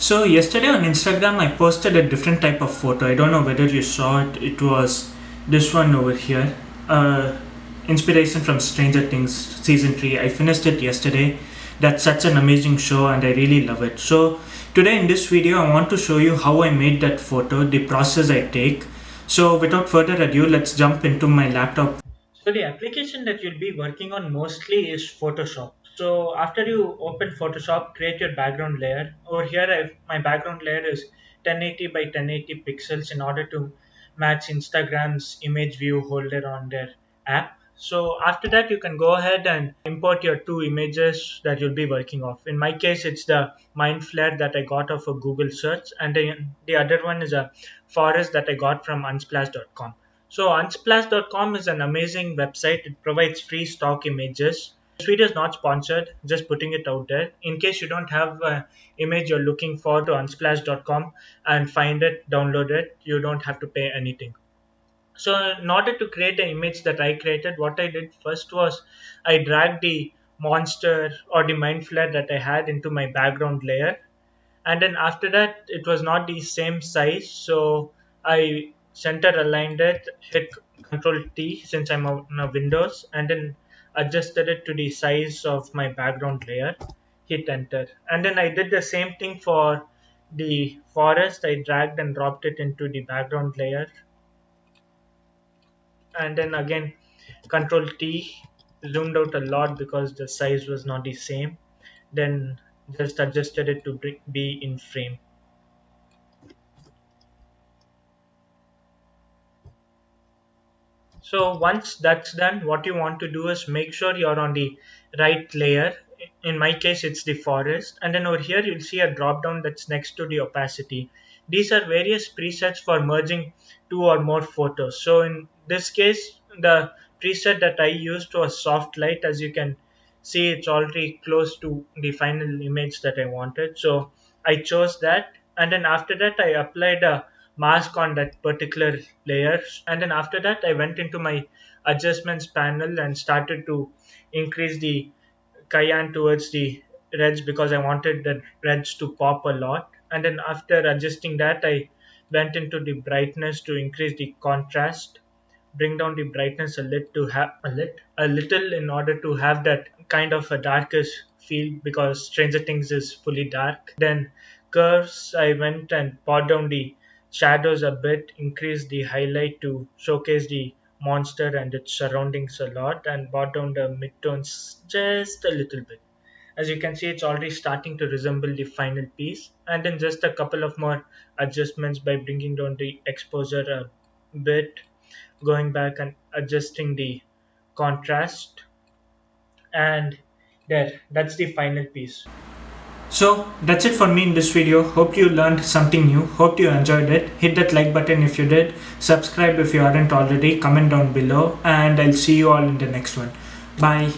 So yesterday on Instagram I posted a different type of photo. I don't know whether you saw it. It was this one over here. Inspiration from Stranger Things season 3. I finished it yesterday. That's such an amazing show and I really love it. So today in this video I want to show you how I made that photo, the process I take. So without further ado, let's jump into my laptop. So the application that you'll be working on mostly is Photoshop. So after you open Photoshop, create your background layer. Over here, my background layer is 1080 by 1080 pixels in order to match Instagram's image view holder on their app. So after that, you can go ahead and import your two images that you'll be working off. In my case, it's the mind flare that I got off a Google search, and the other one is a forest that I got from unsplash.com. So Unsplash.com is an amazing website. It provides free stock images. This video is not sponsored, just putting it out there. In case you don't have an image you're looking for, to Unsplash.com and find it, download it. You don't have to pay anything. So in order to create the image that I created, what I did first was I dragged the monster or the mind flare that I had into my background layer, and then after that it was not the same size, so I center aligned it, hit Control T since I'm on a Windows, and then adjusted it to the size of my background layer, hit enter. And then I did the same thing for the forest. I dragged and dropped it into the background layer, and then again Control T, zoomed out a lot because the size was not the same, then just adjusted it to be in frame. So once that's done, what you want to do is make sure you're on the right layer. In my case, it's the forest. And then over here, you'll see a drop down that's next to the opacity. These are various presets for merging two or more photos. So in this case, the preset that I used was soft light. As you can see, it's already close to the final image that I wanted. So I chose that. And then after that, I applied a mask on that particular layer, and then after that I went into my adjustments panel and started to increase the cyan towards the reds because I wanted the reds to pop a lot. And then after adjusting that, I went into the brightness to increase the contrast, bring down the brightness a little to have a little in order to have that kind of a darkish feel because Stranger Things is fully dark. Then curves, I went and brought down the shadows a bit, increased the highlight to showcase the monster and its surroundings a lot, and brought down the midtones just a little bit. As you can see, it's already starting to resemble the final piece. And then just a couple of more adjustments by bringing down the exposure a bit, going back and adjusting the contrast, and that's the final piece. So that's it for me in this video. Hope you learned something new. Hope you enjoyed it. Hit that like button if you did. Subscribe if you aren't already. Comment down below, and I'll see you all in the next one. Bye.